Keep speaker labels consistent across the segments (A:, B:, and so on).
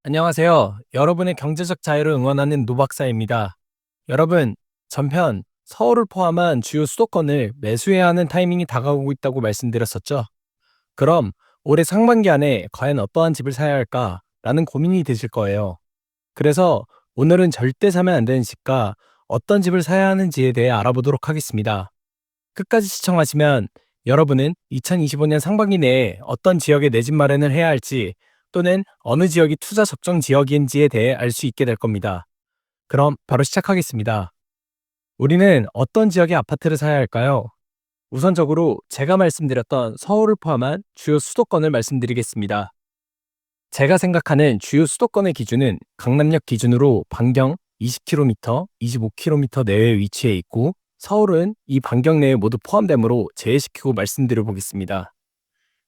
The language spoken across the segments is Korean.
A: 안녕하세요. 여러분의 경제적 자유를 응원하는 노박사입니다. 여러분, 전편 서울을 포함한 주요 수도권을 매수해야 하는 타이밍이 다가오고 있다고 말씀드렸었죠. 그럼 올해 상반기 안에 과연 어떠한 집을 사야 할까라는 고민이 드실 거예요. 그래서 오늘은 절대 사면 안 되는 집과 어떤 집을 사야 하는지에 대해 알아보도록 하겠습니다. 끝까지 시청하시면 여러분은 2025년 상반기 내에 어떤 지역에 내 집 마련을 해야 할지 또는 어느 지역이 투자 적정 지역인지에 대해 알 수 있게 될 겁니다. 그럼 바로 시작하겠습니다. 우리는 어떤 지역의 아파트를 사야 할까요? 우선적으로 제가 말씀드렸던 서울을 포함한 주요 수도권을 말씀드리겠습니다. 제가 생각하는 주요 수도권의 기준은 강남역 기준으로 반경 20km, 25km 내외에 위치해 있고 서울은 이 반경 내에 모두 포함되므로 제외시키고 말씀드려 보겠습니다.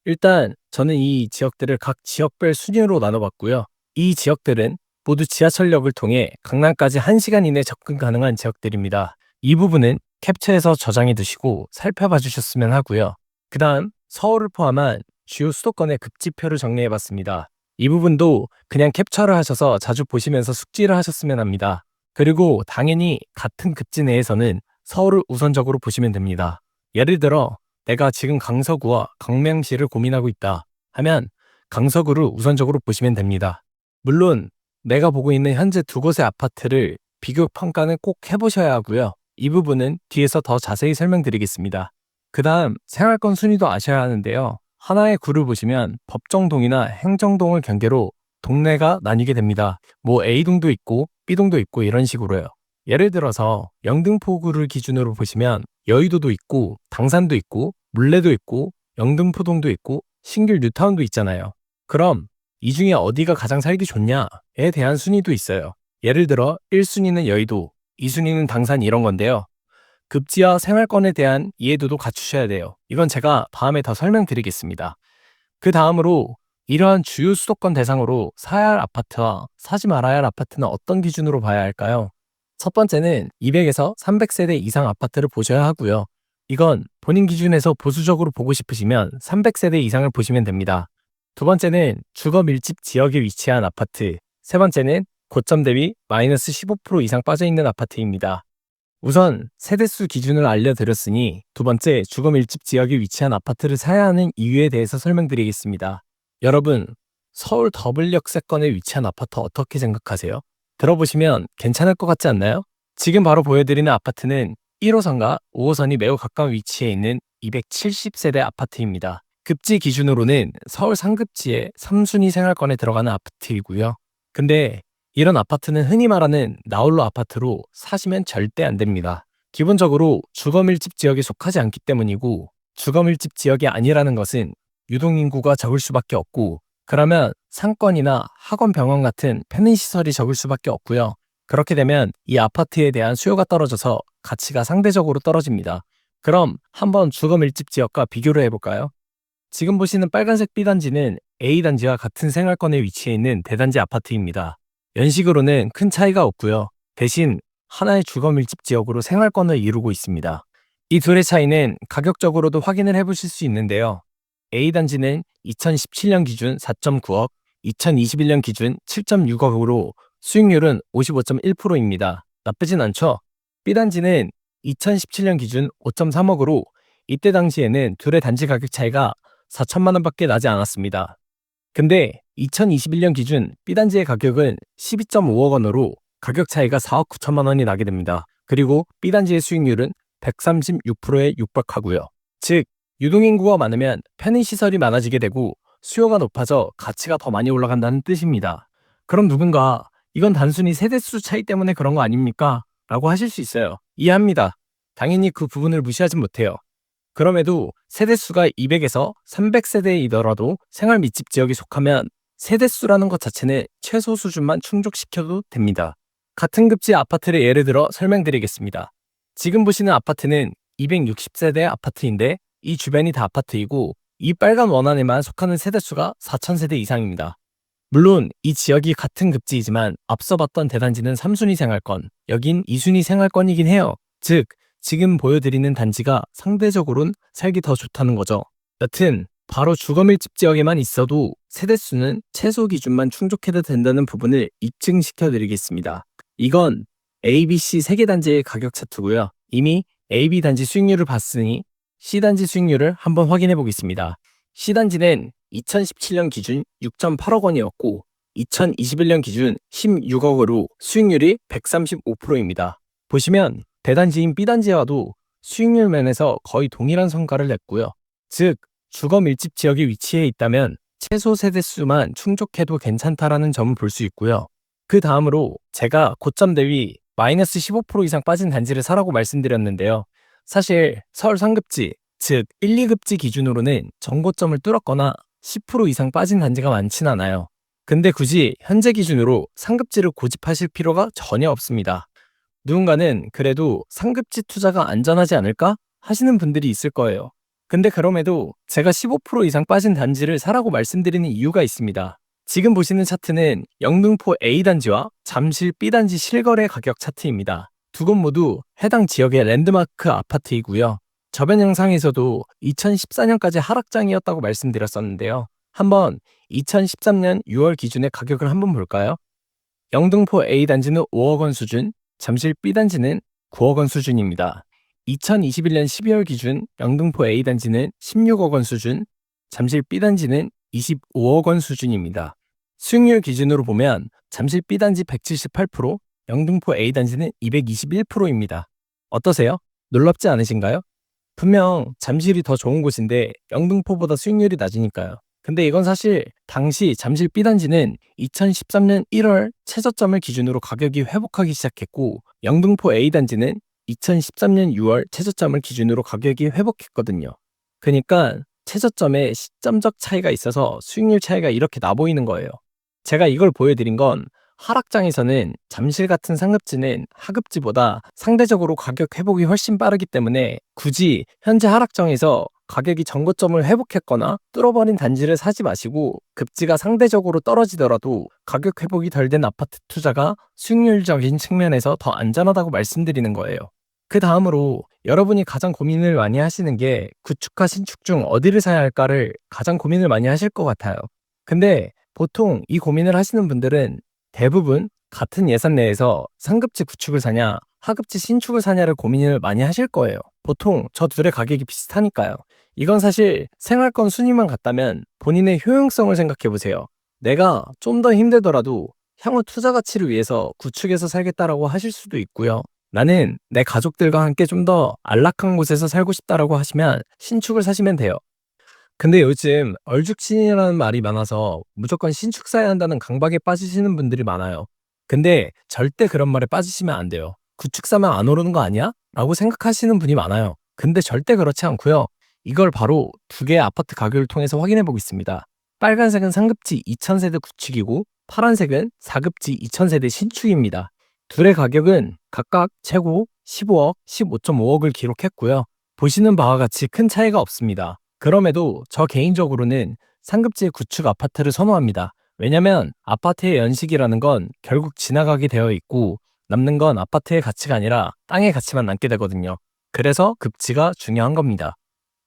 A: 일단 저는 이 지역들을 각 지역별 순위로 나눠봤고요. 이 지역들은 모두 지하철역을 통해 강남까지 1시간 이내 접근 가능한 지역들입니다. 이 부분은 캡처해서 저장해 두시고 살펴봐 주셨으면 하고요. 그 다음 서울을 포함한 주요 수도권의 급지표를 정리해 봤습니다. 이 부분도 그냥 캡처를 하셔서 자주 보시면서 숙지를 하셨으면 합니다. 그리고 당연히 같은 급지 내에서는 서울을 우선적으로 보시면 됩니다. 예를 들어 내가 지금 강서구와 광명시를 고민하고 있다 하면 강서구를 우선적으로 보시면 됩니다. 물론 내가 보고 있는 현재 두 곳의 아파트를 비교 평가는 꼭 해보셔야 하고요. 이 부분은 뒤에서 더 자세히 설명드리겠습니다. 그 다음 생활권 순위도 아셔야 하는데요. 하나의 구를 보시면 법정동이나 행정동을 경계로 동네가 나뉘게 됩니다. 뭐 A동도 있고 B동도 있고 이런 식으로요. 예를 들어서 영등포구를 기준으로 보시면 여의도도 있고 당산도 있고 물레도 있고 영등포동도 있고 신길 뉴타운도 있잖아요. 그럼 이 중에 어디가 가장 살기 좋냐에 대한 순위도 있어요. 예를 들어 1순위는 여의도, 2순위는 당산 이런 건데요. 급지와 생활권에 대한 이해도도 갖추셔야 돼요. 이건 제가 다음에 더 설명드리겠습니다. 그 다음으로 이러한 주요 수도권 대상으로 사야 할 아파트와 사지 말아야 할 아파트는 어떤 기준으로 봐야 할까요? 첫 번째는 200에서 300세대 이상 아파트를 보셔야 하고요. 이건 본인 기준에서 보수적으로 보고 싶으시면 300세대 이상을 보시면 됩니다. 두 번째는 주거 밀집 지역에 위치한 아파트, 세 번째는 고점 대비 마이너스 15% 이상 빠져있는 아파트입니다. 우선 세대수 기준을 알려드렸으니 두 번째 주거 밀집 지역에 위치한 아파트를 사야 하는 이유에 대해서 설명드리겠습니다. 여러분, 서울 더블역세권에 위치한 아파트 어떻게 생각하세요? 들어보시면 괜찮을 것 같지 않나요? 지금 바로 보여드리는 아파트는 1호선과 5호선이 매우 가까운 위치에 있는 270세대 아파트입니다. 급지 기준으로는 서울 상급지의 3순위 생활권에 들어가는 아파트이고요. 근데 이런 아파트는 흔히 말하는 나홀로 아파트로 사시면 절대 안 됩니다. 기본적으로 주거밀집 지역에 속하지 않기 때문이고 주거밀집 지역이 아니라는 것은 유동인구가 적을 수밖에 없고 그러면 상권이나 학원 병원 같은 편의시설이 적을 수밖에 없고요. 그렇게 되면 이 아파트에 대한 수요가 떨어져서 가치가 상대적으로 떨어집니다. 그럼 한번 주거밀집 지역과 비교를 해볼까요? 지금 보시는 빨간색 B단지는 A단지와 같은 생활권에 위치해 있는 대단지 아파트입니다. 연식으로는 큰 차이가 없고요. 대신 하나의 주거 밀집 지역으로 생활권을 이루고 있습니다. 이 둘의 차이는 가격적으로도 확인을 해보실 수 있는데요. A단지는 2017년 기준 4.9억, 2021년 기준 7.6억으로 수익률은 55.1%입니다. 나쁘진 않죠? B단지는 2017년 기준 5.3억으로 이때 당시에는 둘의 단지 가격 차이가 4천만 원밖에 나지 않았습니다. 근데 2021년 기준 B단지의 가격은 12.5억 원으로 가격 차이가 4억 9천만 원이 나게 됩니다. 그리고 B단지의 수익률은 136%에 육박하고요. 즉, 유동인구가 많으면 편의시설이 많아지게 되고 수요가 높아져 가치가 더 많이 올라간다는 뜻입니다. 그럼 누군가 이건 단순히 세대수 차이 때문에 그런 거 아닙니까? 라고 하실 수 있어요. 이해합니다. 당연히 그 부분을 무시하진 못해요. 그럼에도 세대수가 200에서 300세대이더라도 생활 밀집 지역에 속하면 세대수라는 것 자체는 최소 수준만 충족시켜도 됩니다. 같은 급지 아파트를 예를 들어 설명드리겠습니다. 지금 보시는 아파트는 260세대 아파트인데 이 주변이 다 아파트이고 이 빨간 원안에만 속하는 세대수가 4,000세대 이상입니다. 물론 이 지역이 같은 급지이지만 앞서 봤던 대단지는 3순위 생활권, 여긴 2순위 생활권이긴 해요. 즉, 지금 보여드리는 단지가 상대적으로는 살기 더 좋다는 거죠. 여튼 바로 주거밀집 지역에만 있어도 세대수는 최소 기준만 충족해도 된다는 부분을 입증시켜 드리겠습니다. 이건 ABC 3개 단지의 가격 차트고요. 이미 AB 단지 수익률을 봤으니 C 단지 수익률을 한번 확인해 보겠습니다. C 단지는 2017년 기준 6.8억 원이었고 2021년 기준 16억으로 수익률이 135%입니다. 보시면 대단지인 B 단지와도 수익률 면에서 거의 동일한 성과를 냈고요. 즉, 주거 밀집 지역에 위치해 있다면 최소 세대수만 충족해도 괜찮다라는 점을 볼 수 있고요. 그 다음으로 제가 고점 대비 마이너스 15% 이상 빠진 단지를 사라고 말씀드렸는데요. 사실 서울 상급지, 즉 1, 2급지 기준으로는 전고점을 뚫었거나 10% 이상 빠진 단지가 많진 않아요. 근데 굳이 현재 기준으로 상급지를 고집하실 필요가 전혀 없습니다. 누군가는 그래도 상급지 투자가 안전하지 않을까 하시는 분들이 있을 거예요. 근데 그럼에도 제가 15% 이상 빠진 단지를 사라고 말씀드리는 이유가 있습니다. 지금 보시는 차트는 영등포 A단지와 잠실 B단지 실거래 가격 차트입니다. 두 곳 모두 해당 지역의 랜드마크 아파트이고요. 저변 영상에서도 2014년까지 하락장이었다고 말씀드렸었는데요. 한번 2013년 6월 기준의 가격을 한번 볼까요? 영등포 A단지는 5억 원 수준, 잠실 B단지는 9억 원 수준입니다. 2021년 12월 기준 영등포 A단지는 16억 원 수준, 잠실 B단지는 25억 원 수준입니다. 수익률 기준으로 보면 잠실 B단지 178%, 영등포 A단지는 221%입니다. 어떠세요? 놀랍지 않으신가요? 분명 잠실이 더 좋은 곳인데 영등포보다 수익률이 낮으니까요. 근데 이건 사실 당시 잠실 B단지는 2013년 1월 최저점을 기준으로 가격이 회복하기 시작했고 영등포 A단지는 2013년 6월 최저점을 기준으로 가격이 회복했거든요. 그러니까 최저점에 시점적 차이가 있어서 수익률 차이가 이렇게 나 보이는 거예요. 제가 이걸 보여드린 건 하락장에서는 잠실 같은 상급지는 하급지보다 상대적으로 가격 회복이 훨씬 빠르기 때문에 굳이 현재 하락장에서 가격이 전고점을 회복했거나 뚫어버린 단지를 사지 마시고 급지가 상대적으로 떨어지더라도 가격 회복이 덜 된 아파트 투자가 수익률적인 측면에서 더 안전하다고 말씀드리는 거예요. 그 다음으로 여러분이 가장 고민을 많이 하시는 게 구축과 신축 중 어디를 사야 할까를 가장 고민을 많이 하실 것 같아요. 근데 보통 이 고민을 하시는 분들은 대부분 같은 예산 내에서 상급지 구축을 사냐, 하급지 신축을 사냐를 고민을 많이 하실 거예요. 보통 저 둘의 가격이 비슷하니까요. 이건 사실 생활권 순위만 같다면 본인의 효용성을 생각해 보세요. 내가 좀 더 힘들더라도 향후 투자 가치를 위해서 구축해서 살겠다라고 하실 수도 있고요. 나는 내 가족들과 함께 좀 더 안락한 곳에서 살고 싶다라고 하시면 신축을 사시면 돼요. 근데 요즘 얼죽신이라는 말이 많아서 무조건 신축 사야 한다는 강박에 빠지시는 분들이 많아요. 근데 절대 그런 말에 빠지시면 안 돼요. 구축 사면 안 오르는 거 아니야? 라고 생각하시는 분이 많아요. 근데 절대 그렇지 않고요. 이걸 바로 두 개의 아파트 가격을 통해서 확인해 보겠습니다. 빨간색은 상급지 2000세대 구축이고 파란색은 4급지 2000세대 신축입니다. 둘의 가격은 각각 최고 15억, 15.5억을 기록했고요. 보시는 바와 같이 큰 차이가 없습니다. 그럼에도 저 개인적으로는 상급지 구축 아파트를 선호합니다. 왜냐면 아파트의 연식이라는 건 결국 지나가게 되어 있고 남는 건 아파트의 가치가 아니라 땅의 가치만 남게 되거든요. 그래서 급지가 중요한 겁니다.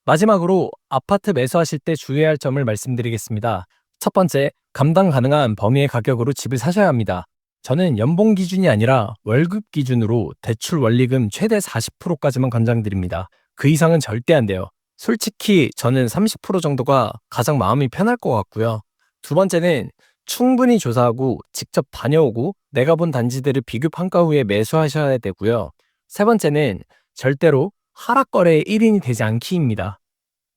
A: 마지막으로 아파트 매수하실 때 주의해야 할 점을 말씀드리겠습니다. 첫 번째, 감당 가능한 범위의 가격으로 집을 사셔야 합니다. 저는 연봉 기준이 아니라 월급 기준으로 대출 원리금 최대 40%까지만 권장드립니다. 그 이상은 절대 안 돼요. 솔직히 저는 30% 정도가 가장 마음이 편할 것 같고요. 두 번째는 충분히 조사하고 직접 다녀오고 내가 본 단지들을 비교 평가 후에 매수하셔야 되고요. 세 번째는 절대로 하락거래의 1인이 되지 않기입니다.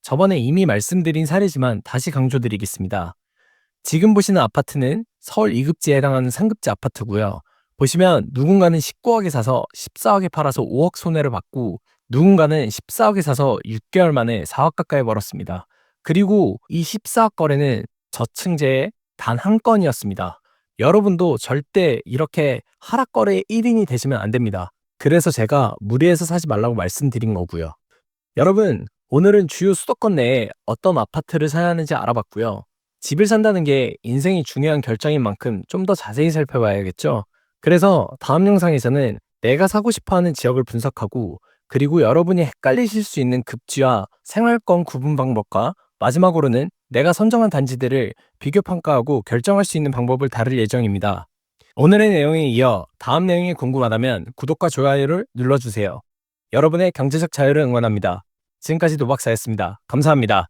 A: 저번에 이미 말씀드린 사례지만 다시 강조드리겠습니다. 지금 보시는 아파트는 서울 2급지에 해당하는 상급지 아파트고요. 보시면 누군가는 19억에 사서 14억에 팔아서 5억 손해를 받고 누군가는 14억에 사서 6개월 만에 4억 가까이 벌었습니다. 그리고 이 14억 거래는 저층제의 단 한 건이었습니다. 여러분도 절대 이렇게 하락 거래의 1인이 되시면 안 됩니다. 그래서 제가 무리해서 사지 말라고 말씀드린 거고요. 여러분, 오늘은 주요 수도권 내에 어떤 아파트를 사야 하는지 알아봤고요. 집을 산다는 게 인생이 중요한 결정인 만큼 좀 더 자세히 살펴봐야겠죠? 그래서 다음 영상에서는 내가 사고 싶어하는 지역을 분석하고 그리고 여러분이 헷갈리실 수 있는 급지와 생활권 구분 방법과 마지막으로는 내가 선정한 단지들을 비교 평가하고 결정할 수 있는 방법을 다룰 예정입니다. 오늘의 내용에 이어 다음 내용이 궁금하다면 구독과 좋아요를 눌러주세요. 여러분의 경제적 자유를 응원합니다. 지금까지 노박사였습니다. 감사합니다.